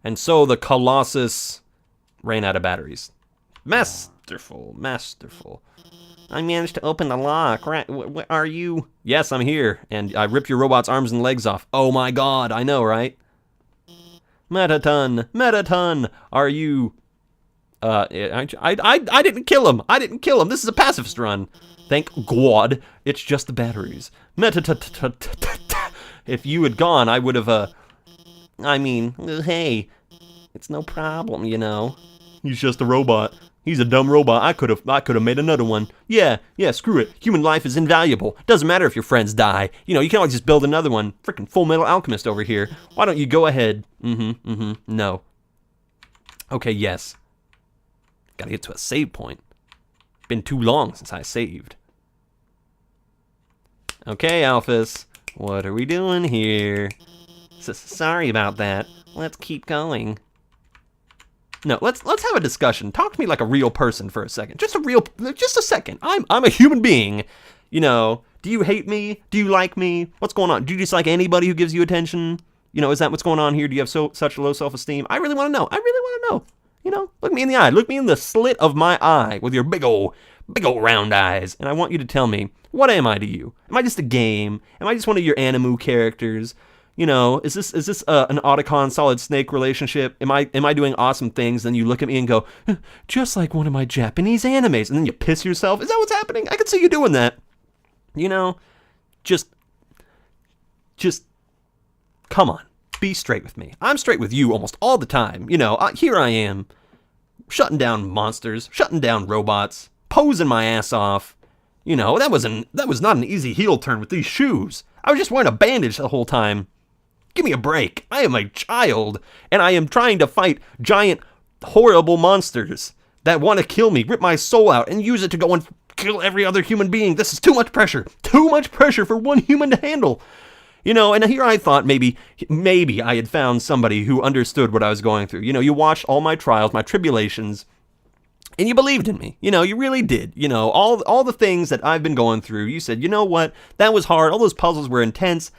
And so the Colossus ran out of batteries. Masterful, masterful. I managed to open the lock. Right, where are you? Yes, I'm here. And I ripped your robot's arms and legs off. Oh my god, I know, right? Metaton, are you... I didn't kill him. I didn't kill him. This is a pacifist run. Thank God, it's just the batteries. If you had gone, I would have, I mean, hey, it's no problem, you know. He's just a robot. He's a dumb robot. I could have made another one. Yeah, screw it. Human life is invaluable. Doesn't matter if your friends die. You know, you can always just build another one. Freaking Full Metal Alchemist over here. Why don't you go ahead? No. Okay, yes. Gotta get to a save point. Been too long since I saved. Okay, Alphys. What are we doing here? Sorry about that. Let's keep going. No, let's have a discussion. Talk to me like a real person for a second. Just a second. I'm a human being. You know, do you hate me? Do you like me? What's going on? Do you dislike anybody who gives you attention? You know, is that what's going on here? Do you have such low self-esteem? I really want to know. You know, look me in the eye. Look me in the slit of my eye with your big old round eyes. And I want you to tell me, what am I to you? Am I just a game? Am I just one of your Animu characters? You know, is this an Otacon Solid Snake relationship? Am I doing awesome things? Then you look at me and go, just like one of my Japanese animes. And then you piss yourself. Is that what's happening? I can see you doing that. You know, just come on. Be straight with me. I'm straight with you almost all the time. You know, here I am, shutting down monsters, shutting down robots, posing my ass off. You know, that was not an easy heel turn with these shoes. I was just wearing a bandage the whole time. Give me a break. I am a child, and I am trying to fight giant, horrible monsters that want to kill me, rip my soul out, and use it to go and kill every other human being. This is too much pressure. Too much pressure for one human to handle. You know, and here I thought maybe I had found somebody who understood what I was going through. You know, you watched all my trials, my tribulations, and you believed in me. You know, you really did. You know, all the things that I've been going through, you said, you know what, that was hard. All those puzzles were intense.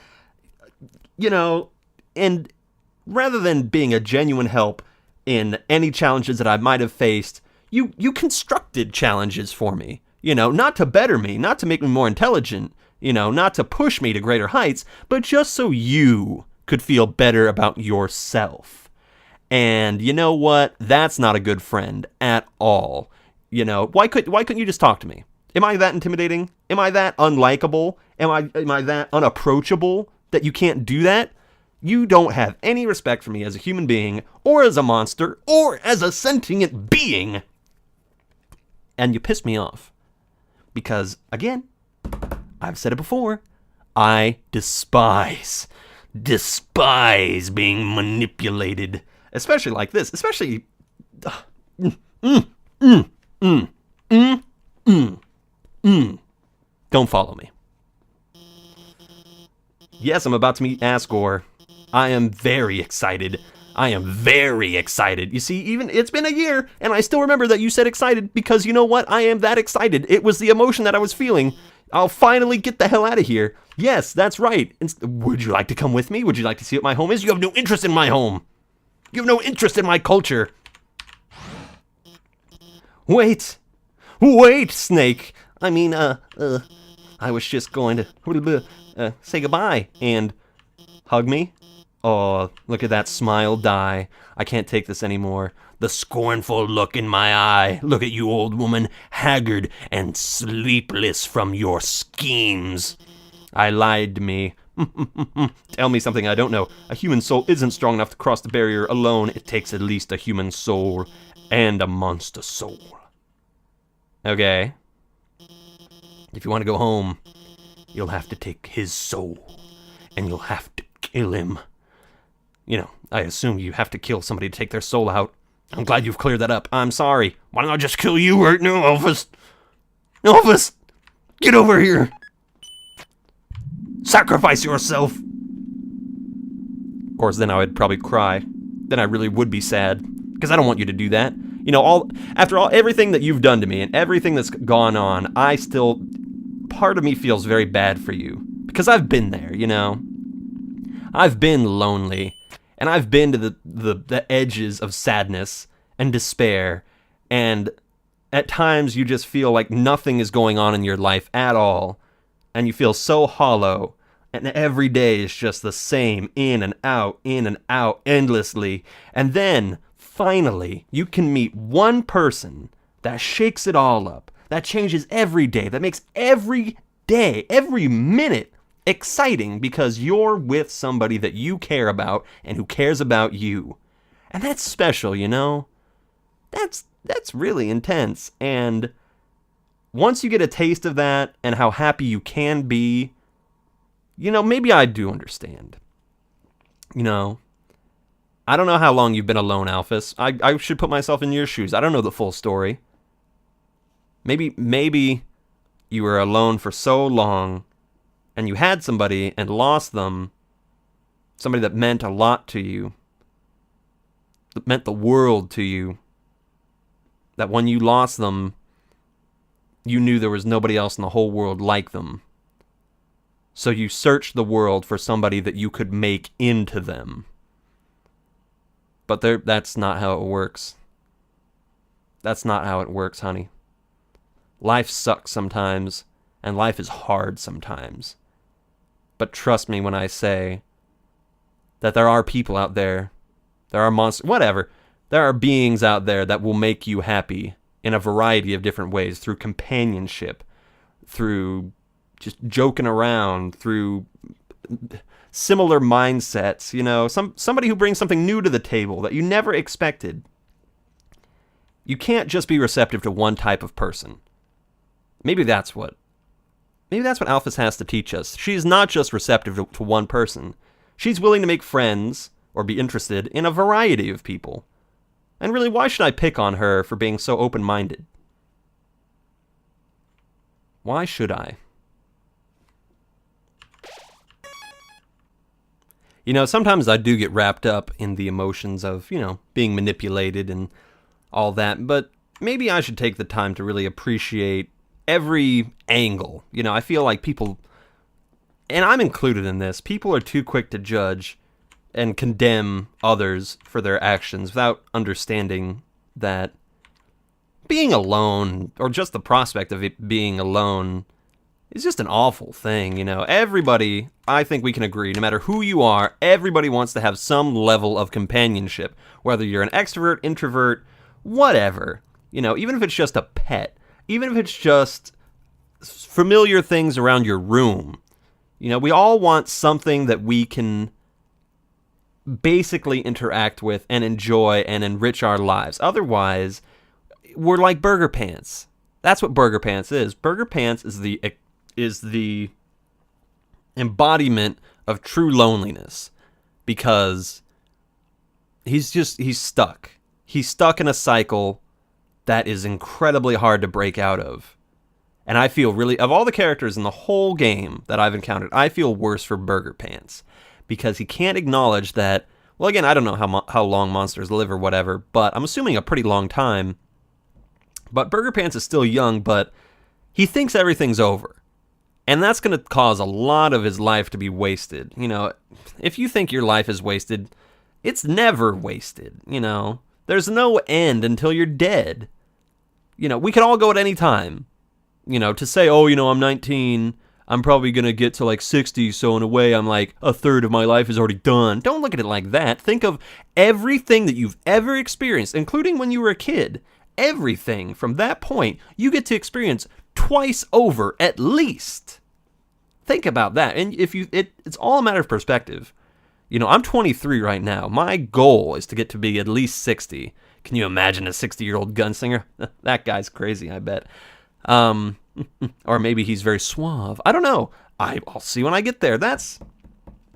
You know, and rather than being a genuine help in any challenges that I might have faced, you constructed challenges for me. You know, not to better me, not to make me more intelligent, you know, not to push me to greater heights, but just so you could feel better about yourself. And you know what? That's not a good friend at all. You know, why couldn't you just talk to me? Am I that intimidating? Am I that unlikable? Am I that unapproachable that you can't do that? You don't have any respect for me as a human being, or as a monster, or as a sentient being. And you piss me off. Because, again, I've said it before, I despise being manipulated. Especially like this. Especially... Don't follow me. Yes, I'm about to meet Asgore. I am very excited. You see, even it's been a year, and I still remember that you said excited, because you know what? I am that excited. It was the emotion that I was feeling. I'll finally get the hell out of here. Yes, that's right. Would you like to come with me? Would you like to see what my home is? You have no interest in my home. You have no interest in my culture. Wait, Snake. I mean, I was just going to say goodbye and hug me. Oh, look at that smile die. I can't take this anymore. The scornful look in my eye. Look at you, old woman, haggard and sleepless from your schemes. I lied to me. Tell me something I don't know. A human soul isn't strong enough to cross the barrier alone. It takes at least a human soul and a monster soul. Okay. If you want to go home, you'll have to take his soul, and you'll have to kill him. You know, I assume you have to kill somebody to take their soul out. I'm glad you've cleared that up. I'm sorry. Why don't I just kill you right now, Elvis? Elvis! Get over here! Sacrifice yourself! Of course, then I would probably cry. Then I really would be sad. Because I don't want you to do that. You know, after everything that you've done to me and everything that's gone on, part of me feels very bad for you. Because I've been there, you know. I've been lonely. And I've been to the edges of sadness and despair, and at times you just feel like nothing is going on in your life at all, and you feel so hollow, and every day is just the same, in and out, endlessly. And then, finally, you can meet one person that shakes it all up, that changes every day, that makes every day, every minute exciting because you're with somebody that you care about and who cares about you. And that's special, you know? That's really intense. And once you get a taste of that and how happy you can be, you know, maybe I do understand. You know, I don't know how long you've been alone, Alphys. I should put myself in your shoes. I don't know the full story. Maybe you were alone for so long and you had somebody and lost them, somebody that meant a lot to you, that meant the world to you, that when you lost them, you knew there was nobody else in the whole world like them. So you searched the world for somebody that you could make into them. But that's not how it works. That's not how it works, honey. Life sucks sometimes, and life is hard sometimes. But trust me when I say that there are people out there, there are monsters, whatever, there are beings out there that will make you happy in a variety of different ways, through companionship, through just joking around, through similar mindsets, you know, somebody who brings something new to the table that you never expected. You can't just be receptive to one type of person. Maybe that's what Alphys has to teach us. She's not just receptive to one person. She's willing to make friends or be interested in a variety of people. And really, why should I pick on her for being so open-minded? Why should I? You know, sometimes I do get wrapped up in the emotions of, you know, being manipulated and all that, but maybe I should take the time to really appreciate every angle. You know, I feel like people, and I'm included in this, people are too quick to judge and condemn others for their actions without understanding that being alone, or just the prospect of it being alone, is just an awful thing, you know. Everybody, I think we can agree, no matter who you are, everybody wants to have some level of companionship, whether you're an extrovert, introvert, whatever. You know, even if it's just a pet, even if it's just familiar things around your room. You know, we all want something that we can basically interact with and enjoy and enrich our lives. Otherwise, we're like Burger Pants. That's what Burger Pants is. Burger Pants is the embodiment of true loneliness, because he's stuck. He's stuck in a cycle that is incredibly hard to break out of. And I feel really, of all the characters in the whole game that I've encountered, I feel worse for Burger Pants, because he can't acknowledge that, well, again, I don't know how long monsters live or whatever, but I'm assuming a pretty long time. But Burger Pants is still young, but he thinks everything's over. And that's going to cause a lot of his life to be wasted. You know, if you think your life is wasted, it's never wasted, you know. There's no end until you're dead. You know, we can all go at any time. You know, to say, oh, you know, I'm 19, I'm probably going to get to like 60, so in a way I'm like, a third of my life is already done. Don't look at it like that. Think of everything that you've ever experienced, including when you were a kid. Everything from that point, you get to experience twice over, at least. Think about that. And if it's all a matter of perspective. You know, I'm 23 right now. My goal is to get to be at least 60. Can you imagine a 60-year-old gunslinger? That guy's crazy, I bet. Or maybe he's very suave. I don't know. I'll see when I get there. That's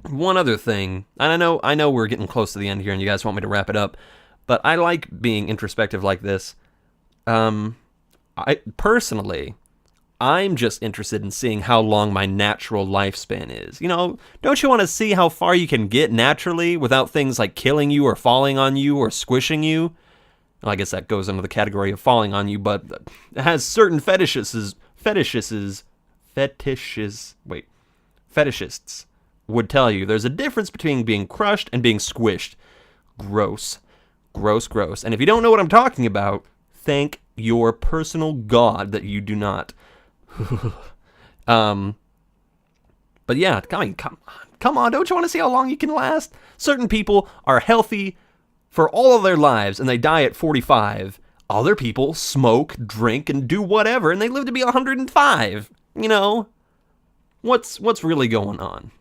one other thing. And I know we're getting close to the end here and you guys want me to wrap it up, but I like being introspective like this. I'm just interested in seeing how long my natural lifespan is. You know, don't you want to see how far you can get naturally without things like killing you or falling on you or squishing you? Well, I guess that goes under the category of falling on you, but it has certain fetishists would tell you. There's a difference between being crushed and being squished. Gross. Gross, gross. And if you don't know what I'm talking about, thank your personal God that you do not. But yeah, come on, don't you want to see how long you can last? Certain people are healthy for all of their lives, and they die at 45. Other people smoke, drink, and do whatever, and they live to be 105. You know, what's really going on?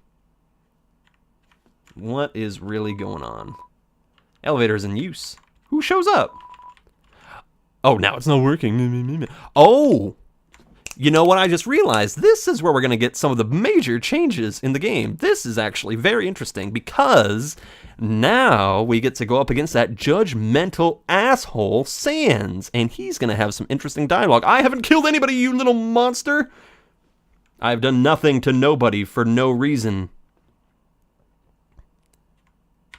What is really going on? Elevator is in use. Who shows up? Oh, now it's not working. Oh! You know what I just realized? This is where we're going to get some of the major changes in the game. This is actually very interesting because now we get to go up against that judgmental asshole Sans, and he's going to have some interesting dialogue. I haven't killed anybody, you little monster! I've done nothing to nobody for no reason.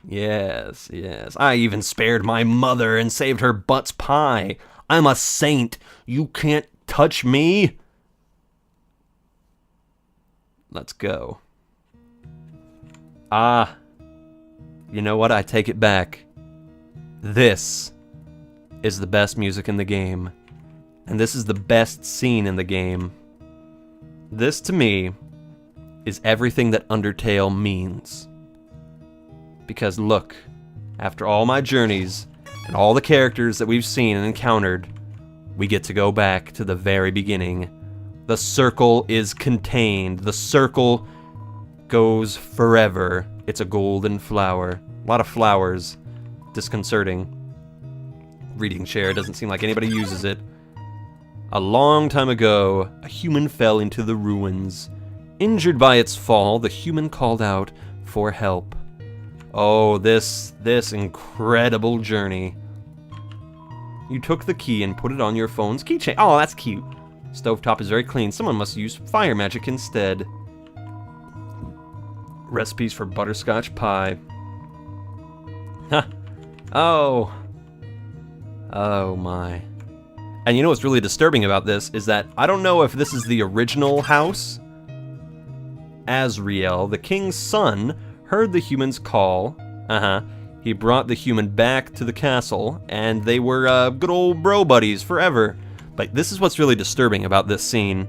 Yes, yes. I even spared my mother and saved her butt's pie. I'm a saint. You can't touch me. Let's go. Ah. You know what? I take it back. This is the best music in the game. And this is the best scene in the game. This, to me, is everything that Undertale means. Because look, after all my journeys and all the characters that we've seen and encountered, we get to go back to the very beginning. The circle is contained. The circle goes forever. It's a golden flower. A lot of flowers. Disconcerting. Reading chair. Doesn't seem like anybody uses it. A long time ago, a human fell into the ruins. Injured by its fall, the human called out for help. Oh, this incredible journey. You took the key and put it on your phone's keychain. Oh, that's cute. Stovetop is very clean. Someone must use fire magic instead. Recipes for butterscotch pie. Huh. Oh. Oh my. And you know what's really disturbing about this is that I don't know if this is the original house. Asriel, the king's son, heard the human's call. He brought the human back to the castle, and they were good old bro buddies forever. But this is what's really disturbing about this scene.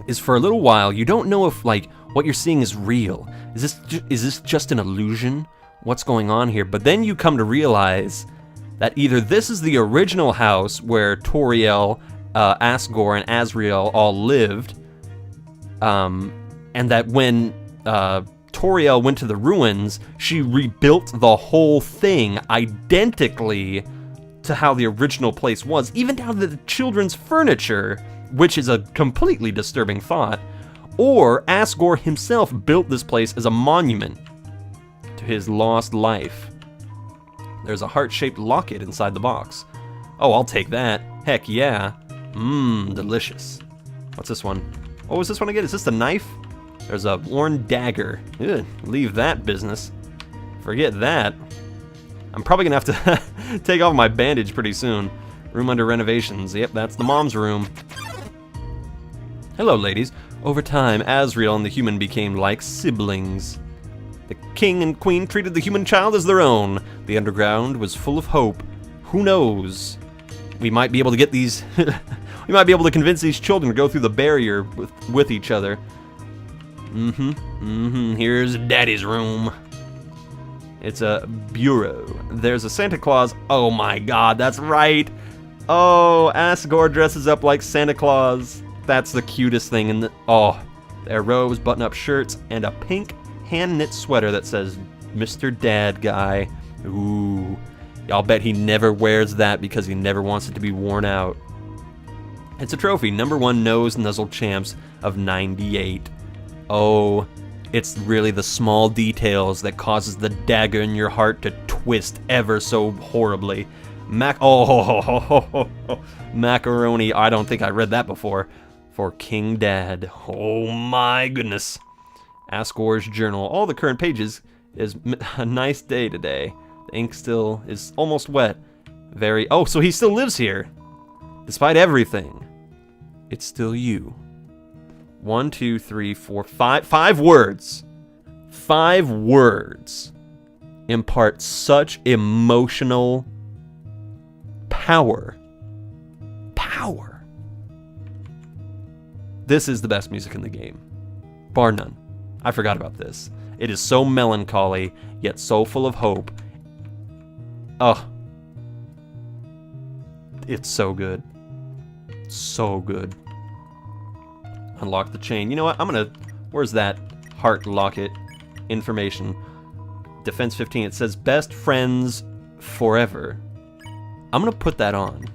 Is for a little while, you don't know if, like, what you're seeing is real. Is this just an illusion? What's going on here? But then you come to realize that either this is the original house where Toriel, Asgore, and Asriel all lived, and that when Toriel went to the ruins, she rebuilt the whole thing identically to how the original place was, even down to the children's furniture, which is a completely disturbing thought. Or Asgore himself built this place as a monument to his lost life. There's a heart-shaped locket inside the box. Oh, I'll take that. Heck yeah. Mmm, delicious. What's this one? What was this one again? Is this the knife? There's a worn dagger. Ugh, leave that business. Forget that. I'm probably gonna have to take off my bandage pretty soon. Room under renovations. Yep, that's the mom's room. Hello, ladies. Over time, Asriel and the human became like siblings. The king and queen treated the human child as their own. The underground was full of hope. Who knows? We might be able to get these... we might be able to convince these children to go through the barrier with each other. Here's Daddy's room. It's a bureau. There's a Santa Claus. Oh my god, that's right. Oh, Asgore dresses up like Santa Claus. That's the cutest thing in the... Oh, their robes, button-up shirts, and a pink hand-knit sweater that says, Mr. Dad Guy. Ooh. I'll bet he never wears that because he never wants it to be worn out. It's a trophy, #1 nose nuzzle champs of 98. Oh, it's really the small details that causes the dagger in your heart to twist ever so horribly. Macaroni, I don't think I read that before. For King Dad. Oh my goodness. Asgore's journal. All the current pages is a nice day today. The ink still is almost wet. Very... Oh, so he still lives here. Despite everything. It's still you. 1, 2, 3, 4, 5 words. 5 words impart such emotional power. Power. This is the best music in the game. Bar none. I forgot about this. It is so melancholy, yet so full of hope. Oh. It's so good. So good. Unlock the chain. You know what? I'm gonna... Where's that heart locket information? Defense 15. It says best friends forever. I'm gonna put that on.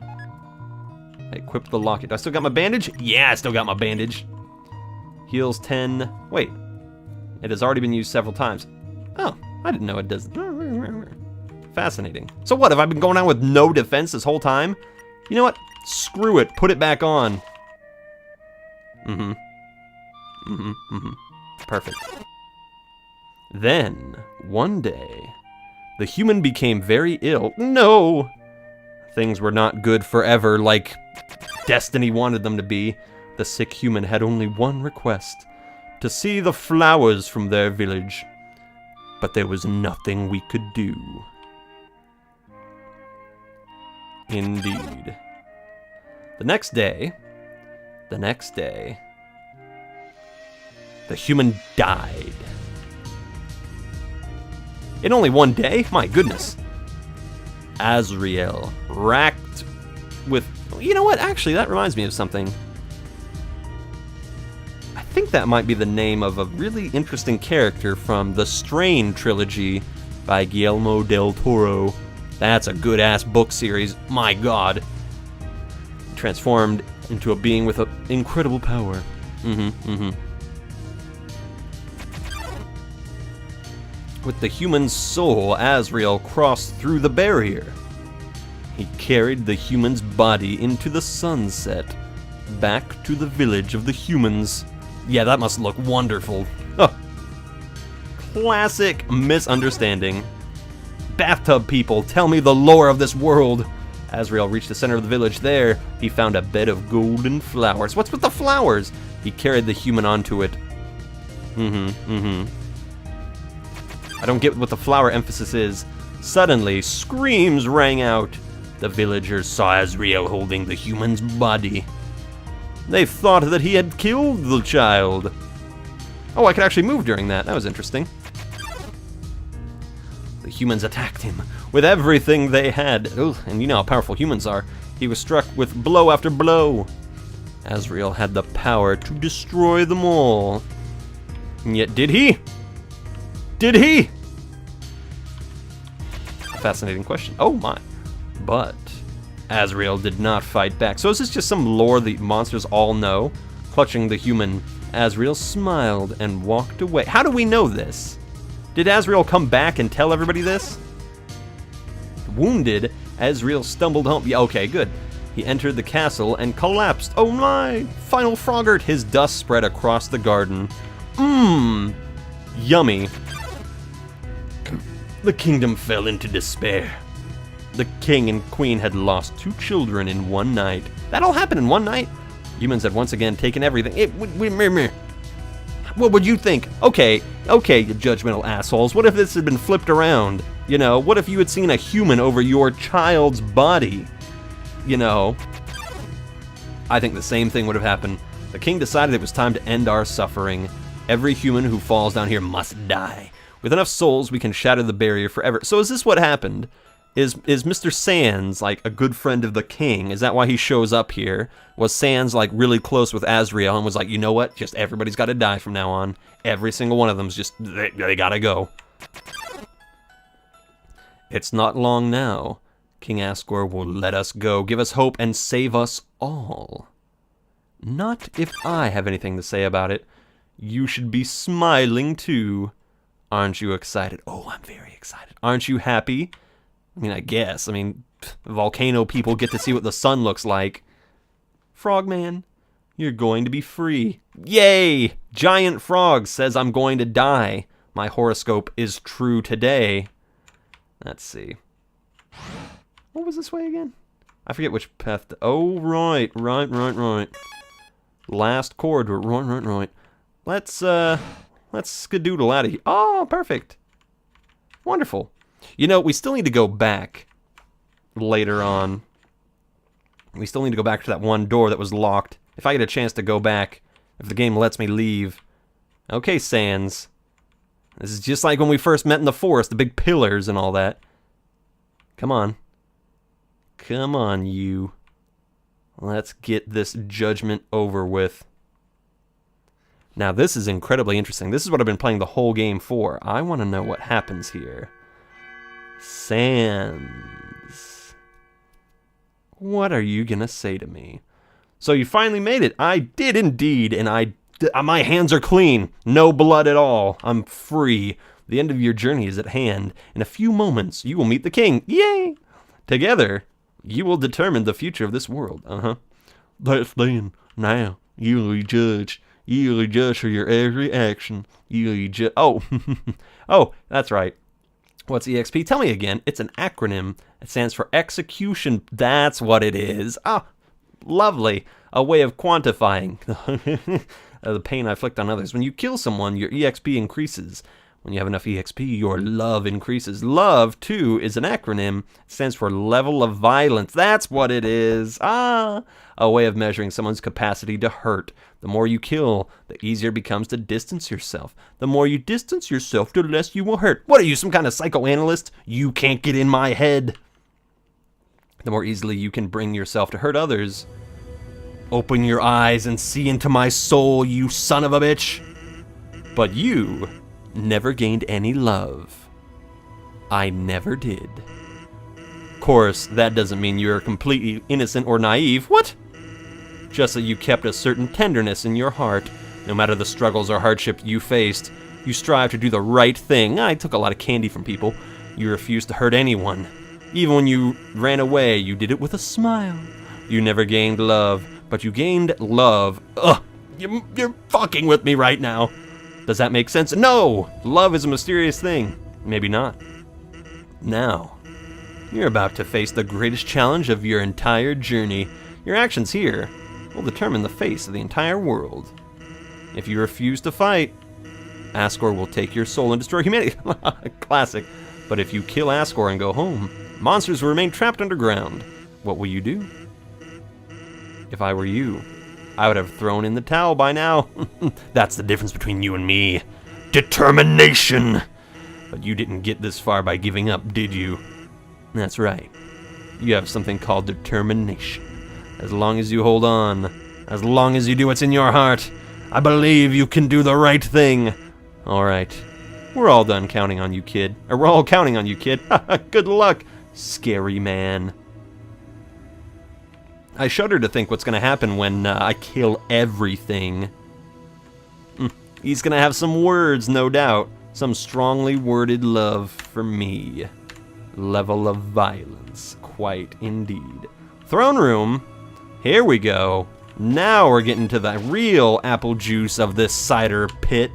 I equip the locket. Do I still got my bandage? Yeah, I still got my bandage. Heals 10. Wait. It has already been used several times. Oh, I didn't know it does. Fascinating. So what, have I been going on with no defense this whole time? You know what? Screw it. Put it back on. Perfect. Then, one day, the human became very ill. No! Things were not good forever like destiny wanted them to be. The sick human had only one request, to see the flowers from their village. But there was nothing we could do. Indeed. The next day, the human died. In only one day? My goodness. Azrael, racked with... You know what? Actually, that reminds me of something. I think that might be the name of a really interesting character from the Strain trilogy by Guillermo del Toro. That's a good-ass book series. My God. Transformed into a being with incredible power. With the human soul, Azrael crossed through the barrier. He carried the human's body into the sunset, back to the village of the humans. Yeah, that must look wonderful. Oh. Classic misunderstanding. Bathtub people, tell me the lore of this world. Azrael reached the center of the village. There, he found a bed of golden flowers. What's with the flowers? He carried the human onto it. I don't get what the flower emphasis is. Suddenly, screams rang out. The villagers saw Azrael holding the human's body. They thought that he had killed the child. Oh, I could actually move during that. That was interesting. The humans attacked him with everything they had. Ugh, and you know how powerful humans are. He was struck with blow after blow. Azrael had the power to destroy them all. And yet, did he? Did he? A fascinating question. Oh my. But Azrael did not fight back. So is this just some lore the monsters all know? Clutching the human, Azrael smiled and walked away. How do we know this? Did Azrael come back and tell everybody this? Wounded, Azrael stumbled home. Yeah, okay, good. He entered the castle and collapsed. Oh my! Final Froggart! His dust spread across the garden. Yummy. The kingdom fell into despair. The king and queen had lost 2 children in one night. That all happened in one night? Humans had once again taken everything. What would you think? Okay, you judgmental assholes. What if this had been flipped around? You know, what if you had seen a human over your child's body? You know, I think the same thing would have happened. The king decided it was time to end our suffering. Every human who falls down here must die. With enough souls, we can shatter the barrier forever. So is this what happened? Is Mr. Sans, like, a good friend of the king? Is that why he shows up here? Was Sans, like, really close with Azrael and was like, you know what? Just everybody's got to die from now on. Every single one of them's just, they gotta go. It's not long now. King Asgore will let us go, give us hope, and save us all. Not if I have anything to say about it. You should be smiling, too. Aren't you excited? Oh, I'm very excited. Aren't you happy? I mean, I guess. I mean, volcano people get to see what the sun looks like. Frogman, you're going to be free. Yay! Giant Frog says I'm going to die. My horoscope is true today. Let's see. What was this way again? I forget which path. Oh, right. Last corridor. Right. let's skedoodle out of here. Oh, perfect. Wonderful. You know, we still need to go back later on. We still need to go back to that one door that was locked. If I get a chance to go back, if the game lets me leave. Okay, Sans. This is just like when we first met in the forest, the big pillars and all that. Come on. Come on, you. Let's get this judgment over with. Now, this is incredibly interesting. This is what I've been playing the whole game for. I want to know what happens here. Sans. What are you going to say to me? So you finally made it. I did indeed, and my hands are clean. No blood at all. I'm free. The end of your journey is at hand. In a few moments, you will meet the king. Yay! Together, you will determine the future of this world. That's then. Now, you will judge. You will judge for your every action. You will judge. Oh, oh, that's right. What's EXP? Tell me again. It's an acronym. It stands for execution. That's what it is. Ah, lovely. A way of quantifying the pain I inflict on others. When you kill someone, your EXP increases. When you have enough EXP, your love increases. Love, too, is an acronym. It stands for level of violence. That's what it is. Ah, a way of measuring someone's capacity to hurt. The more you kill, the easier it becomes to distance yourself. The more you distance yourself, the less you will hurt. What are you, some kind of psychoanalyst? You can't get in my head. The more easily you can bring yourself to hurt others. Open your eyes and see into my soul, you son of a bitch. But you never gained any love. I never did. Of course, that doesn't mean you're completely innocent or naive. What? Just that you kept a certain tenderness in your heart. No matter the struggles or hardship you faced, you strive to do the right thing. I took a lot of candy from people. You refused to hurt anyone. Even when you ran away, you did it with a smile. You never gained love, but you gained love. Ugh, you're fucking with me right now. Does that make sense? No! Love is a mysterious thing. Maybe not. Now, you're about to face the greatest challenge of your entire journey. Your actions here will determine the face of the entire world. If you refuse to fight, Asgore will take your soul and destroy humanity. Classic. But if you kill Asgore and go home, monsters will remain trapped underground. What will you do? If I were you, I would have thrown in the towel by now. That's the difference between you and me. Determination! But you didn't get this far by giving up, did you? That's right. You have something called determination. As long as you hold on, as long as you do what's in your heart, I believe you can do the right thing. Alright. We're all done counting on you, kid. Or we're all counting on you, kid. Good luck, scary man. I shudder to think what's going to happen when I kill everything. He's going to have some words, no doubt. Some strongly worded love for me. Level of violence, quite indeed. Throne room. Here we go. Now we're getting to the real apple juice of this cider pit.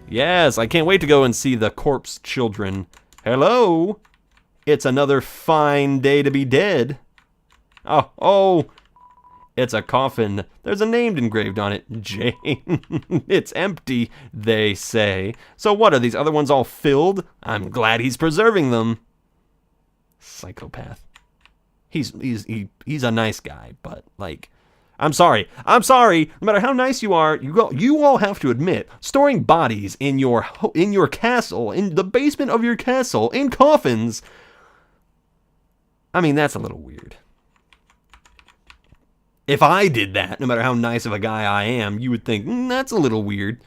Yes, I can't wait to go and see the corpse children. Hello? It's another fine day to be dead. Oh, it's a coffin. There's a name engraved on it. Jane. It's empty, they say. So what, are these other ones all filled? I'm glad he's preserving them. Psychopath. He's a nice guy, but, like, I'm sorry. No matter how nice you are, you all have to admit, storing bodies in your castle, in the basement of your castle, in coffins, I mean, that's a little weird. If I did that, no matter how nice of a guy I am, you would think, that's a little weird.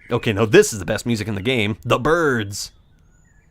Okay, no, this is the best music in the game. The birds.